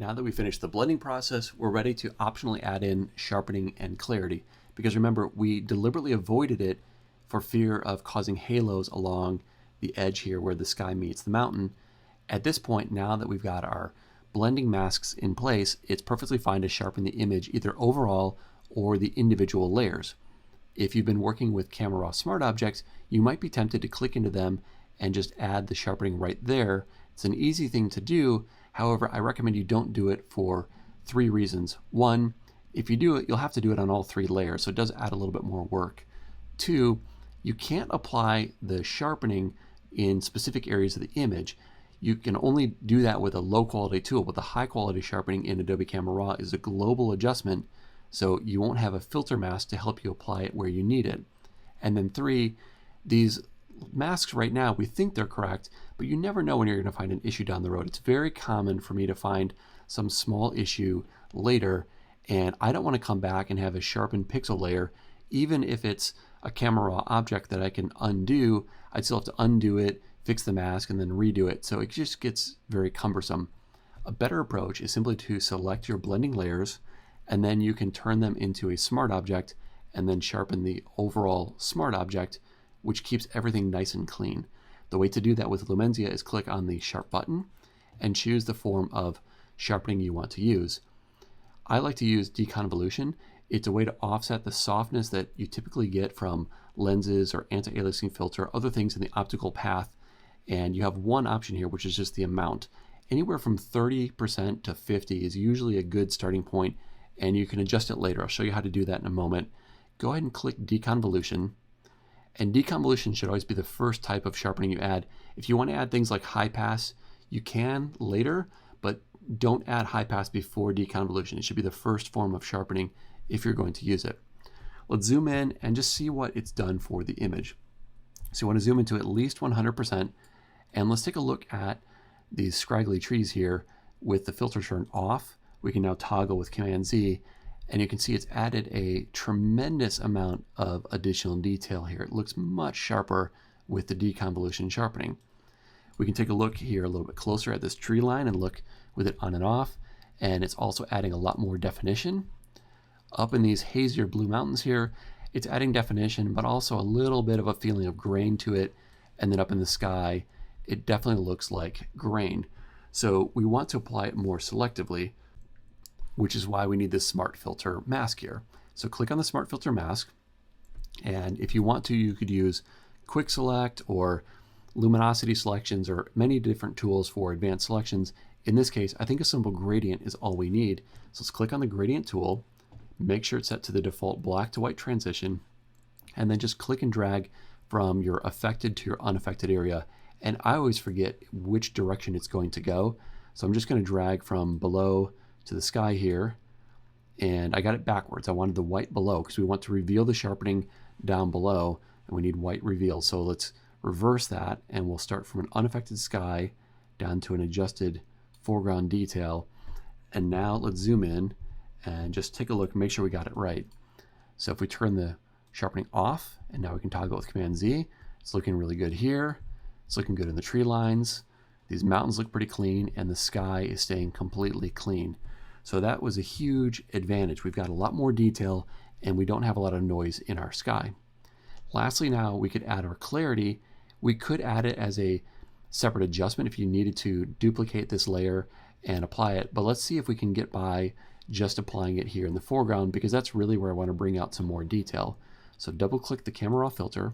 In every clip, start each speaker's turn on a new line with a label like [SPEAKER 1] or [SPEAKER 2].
[SPEAKER 1] Now that we finished the blending process, we're ready to optionally add in sharpening and clarity. Because remember, we deliberately avoided it for fear of causing halos along the edge here where the sky meets the mountain. At this point, now that we've got our blending masks in place, it's perfectly fine to sharpen the image either overall or the individual layers. If you've been working with Camera Raw Smart Objects, you might be tempted to click into them and just add the sharpening right there. It's an easy thing to do. However, I recommend you don't do it for 3 reasons. 1, if you do it, you'll have to do it on all 3 layers, so it does add a little bit more work. 2, you can't apply the sharpening in specific areas of the image. You can only do that with a low quality tool, but the high quality sharpening in Adobe Camera Raw is a global adjustment, so you won't have a filter mask to help you apply it where you need it. And then 3, these masks right now, we think they're correct, but you never know when you're going to find an issue down the road. It's very common for me to find some small issue later, and I don't want to come back and have a sharpened pixel layer. Even if it's a Camera Raw object that I can undo, I'd still have to undo it, fix the mask, and then redo it. So it just gets very cumbersome. A better approach is simply to select your blending layers, and then you can turn them into a smart object and then sharpen the overall smart object, which keeps everything nice and clean. The way to do that with Lumenzia is click on the sharp button and choose the form of sharpening you want to use. I like to use deconvolution. It's a way to offset the softness that you typically get from lenses or anti-aliasing filter, other things in the optical path. And you have one option here, which is just the amount. Anywhere from 30% to 50 is usually a good starting point, and you can adjust it later. I'll show you how to do that in a moment. Go ahead and click deconvolution. And deconvolution should always be the first type of sharpening you add. If you want to add things like high pass, you can later, but don't add high pass before deconvolution. It should be the first form of sharpening if you're going to use it. Let's zoom in and just see what it's done for the image. So you want to zoom into at least 100%, and let's take a look at these scraggly trees here with the filter turned off. We can now toggle with Command Z, and you can see it's added a tremendous amount of additional detail here. It looks much sharper with the deconvolution sharpening. We can take a look here a little bit closer at this tree line and look with it on and off, and it's also adding a lot more definition. Up in these hazier blue mountains here, it's adding definition, but also a little bit of a feeling of grain to it. And then up in the sky, it definitely looks like grain. So we want to apply it more selectively, which is why we need this smart filter mask here. So click on the smart filter mask, and if you want to, you could use quick select or luminosity selections or many different tools for advanced selections. In this case, I think a simple gradient is all we need. So let's click on the gradient tool, make sure it's set to the default black to white transition, and then just click and drag from your affected to your unaffected area. And I always forget which direction it's going to go. So I'm just going to drag from below to the sky here, and I got it backwards. I wanted the white below because we want to reveal the sharpening down below, and we need white reveal. So let's reverse that, and we'll start from an unaffected sky down to an adjusted foreground detail. And now let's zoom in and just take a look, make sure we got it right. So if we turn the sharpening off, and now we can toggle with Command Z, it's looking really good here. It's looking good in the tree lines. These mountains look pretty clean, and the sky is staying completely clean. So that was a huge advantage. We've got a lot more detail, and we don't have a lot of noise in our sky. Lastly, now we could add our clarity. We could add it as a separate adjustment if you needed to duplicate this layer and apply it, but let's see if we can get by just applying it here in the foreground, because that's really where I want to bring out some more detail. So double click the Camera Raw filter,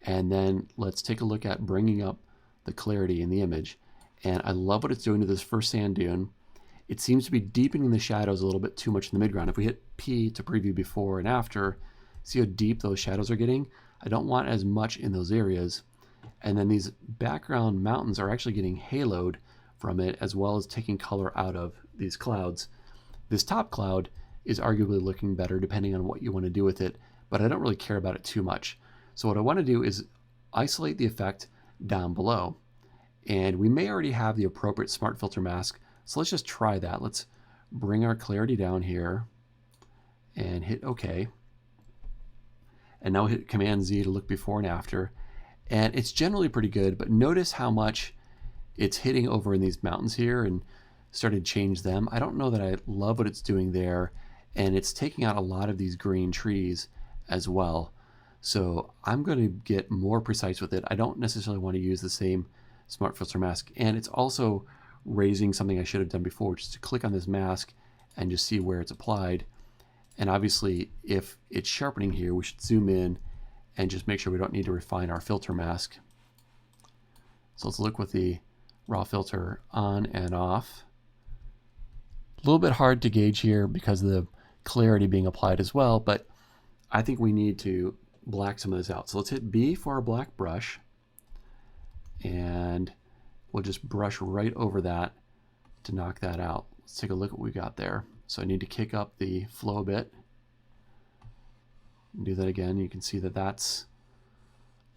[SPEAKER 1] and then let's take a look at bringing up the clarity in the image. And I love what it's doing to this first sand dune. It seems to be deepening the shadows a little bit too much in the midground. If we hit P to preview before and after, see how deep those shadows are getting? I don't want as much in those areas. And then these background mountains are actually getting haloed from it, as well as taking color out of these clouds. This top cloud is arguably looking better depending on what you want to do with it, but I don't really care about it too much. So what I want to do is isolate the effect down below. And we may already have the appropriate smart filter mask, so let's just try that. Let's bring our clarity down here and hit OK. And now hit Command Z to look before and after. And it's generally pretty good, but notice how much it's hitting over in these mountains here and starting to change them. I don't know that I love what it's doing there, and it's taking out a lot of these green trees as well. So I'm going to get more precise with it. I don't necessarily want to use the same Smart Filter mask, and it's also raising something I should have done before, just to click on this mask and just see where it's applied. And obviously, if it's sharpening here, we should zoom in and just make sure we don't need to refine our filter mask. So let's look with the raw filter on and off. A little bit hard to gauge here because of the clarity being applied as well, but I think we need to black some of this out. So let's hit B for our black brush, and we'll just brush right over that to knock that out. Let's take a look at what we got there. So I need to kick up the flow a bit. Do that again. You can see that that's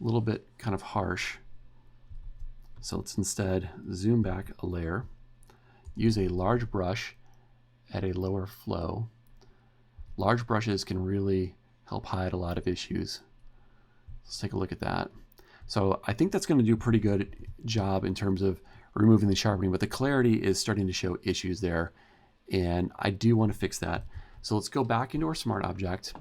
[SPEAKER 1] a little bit kind of harsh. So let's instead zoom back a layer, use a large brush at a lower flow. Large brushes can really help hide a lot of issues. Let's take a look at that. So I think that's going to do a pretty good job in terms of removing the sharpening, but the clarity is starting to show issues there, and I do want to fix that. So let's go back into our Smart Object,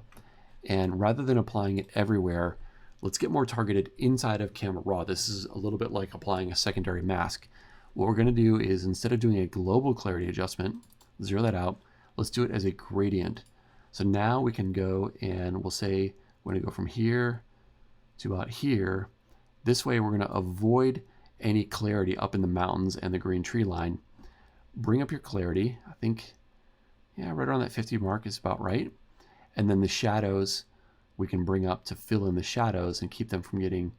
[SPEAKER 1] and rather than applying it everywhere, let's get more targeted inside of Camera Raw. This is a little bit like applying a secondary mask. What we're going to do is, instead of doing a global clarity adjustment, zero that out, let's do it as a gradient. So now we can go and we'll say we're going to go from here to about here. This way we're going to avoid any clarity up in the mountains and the green tree line. Bring up your clarity. I think, yeah, right around that 50 mark is about right. And then the shadows we can bring up to fill in the shadows and keep them from getting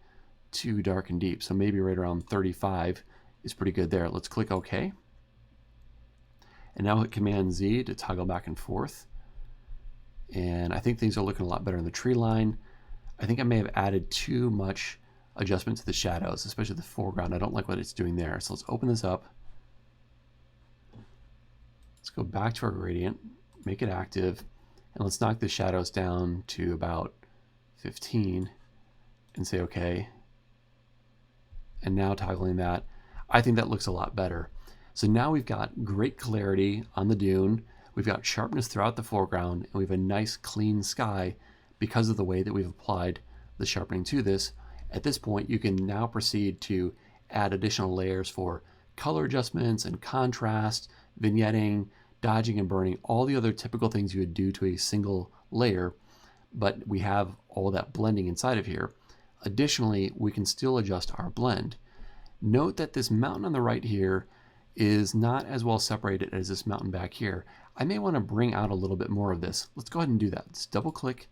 [SPEAKER 1] too dark and deep. So maybe right around 35 is pretty good there. Let's click OK. And now hit Command Z to toggle back and forth. And I think things are looking a lot better in the tree line. I think I may have added too much adjustment to the shadows, especially the foreground. I don't like what it's doing there. So let's open this up. Let's go back to our gradient, make it active, and let's knock the shadows down to about 15 and say OK. And now toggling that, I think that looks a lot better. So now we've got great clarity on the dune, we've got sharpness throughout the foreground, and we have a nice clean sky because of the way that we've applied the sharpening to this. At this point, you can now proceed to add additional layers for color adjustments and contrast, vignetting, dodging and burning, all the other typical things you would do to a single layer, but we have all that blending inside of here. Additionally, we can still adjust our blend. Note that this mountain on the right here is not as well separated as this mountain back here. I may want to bring out a little bit more of this. Let's go ahead and do that. Let's double click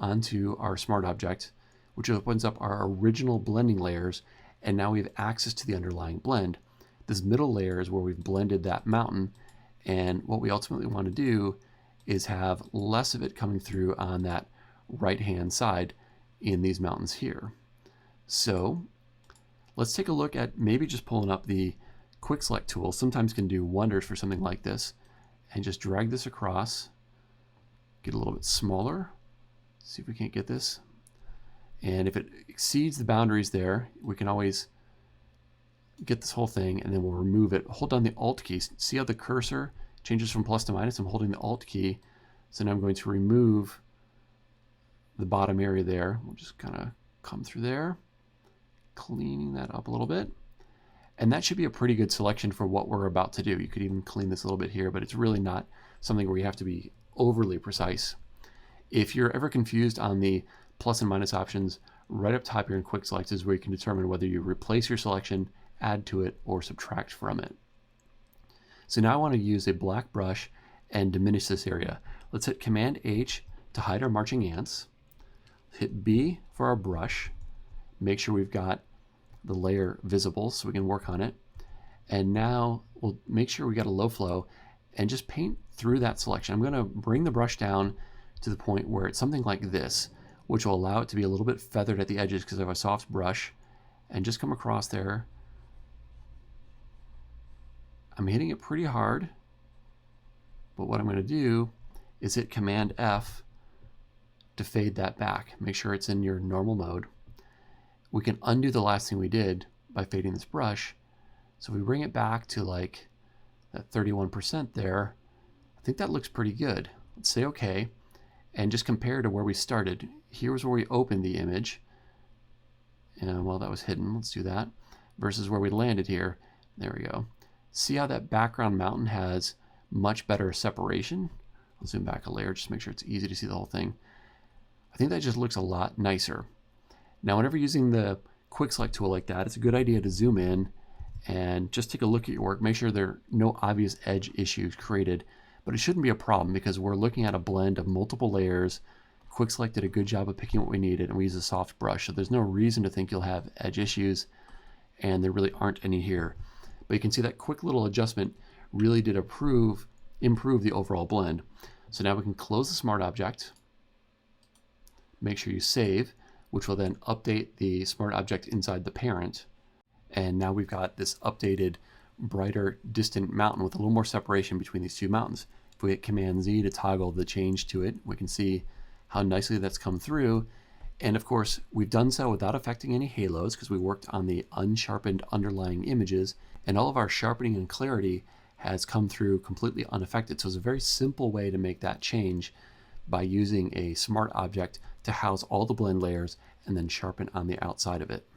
[SPEAKER 1] onto our Smart Object, which opens up our original blending layers, and now we have access to the underlying blend. This middle layer is where we've blended that mountain, and what we ultimately want to do is have less of it coming through on that right-hand side in these mountains here. So let's take a look at maybe just pulling up the Quick Select tool. Sometimes can do wonders for something like this, and just drag this across, get a little bit smaller, see if we can't get this. And if it exceeds the boundaries there, we can always get this whole thing, and then we'll remove it. Hold down the Alt key. See how the cursor changes from plus to minus? I'm holding the Alt key. So now I'm going to remove the bottom area there. We'll just kind of come through there, cleaning that up a little bit. And that should be a pretty good selection for what we're about to do. You could even clean this a little bit here, but it's really not something where you have to be overly precise. If you're ever confused on the plus and minus options, right up top here in Quick Select is where you can determine whether you replace your selection, add to it, or subtract from it. So now I want to use a black brush and diminish this area. Let's hit Command H to hide our marching ants. Hit B for our brush. Make sure we've got the layer visible so we can work on it. And now we'll make sure we got a low flow and just paint through that selection. I'm going to bring the brush down to the point where it's something like this, which will allow it to be a little bit feathered at the edges because I have a soft brush, and just come across there. I'm hitting it pretty hard, but what I'm going to do is hit Command F to fade that back. Make sure it's in your normal mode. We can undo the last thing we did by fading this brush. So if we bring it back to like that 31% there, I think that looks pretty good. Let's say okay, and just compare to where we started. Here's where we opened the image, and well, that was hidden. Let's do that. Versus where we landed here. There we go. See how that background mountain has much better separation? I'll zoom back a layer just to make sure it's easy to see the whole thing. I think that just looks a lot nicer. Now, whenever using the quick select tool like that, it's a good idea to zoom in and just take a look at your work. Make sure there are no obvious edge issues created, but it shouldn't be a problem because we're looking at a blend of multiple layers. Quick select did a good job of picking what we needed, and we use a soft brush, so there's no reason to think you'll have edge issues, and there really aren't any here. But you can see that quick little adjustment really did improve the overall blend. So now we can close the smart object, make sure you save, which will then update the smart object inside the parent. And now we've got this updated, brighter, distant mountain with a little more separation between these two mountains. If we hit Command Z to toggle the change to it, we can see how nicely that's come through. And of course, we've done so without affecting any halos because we worked on the unsharpened underlying images, and all of our sharpening and clarity has come through completely unaffected. So it's a very simple way to make that change by using a smart object to house all the blend layers and then sharpen on the outside of it.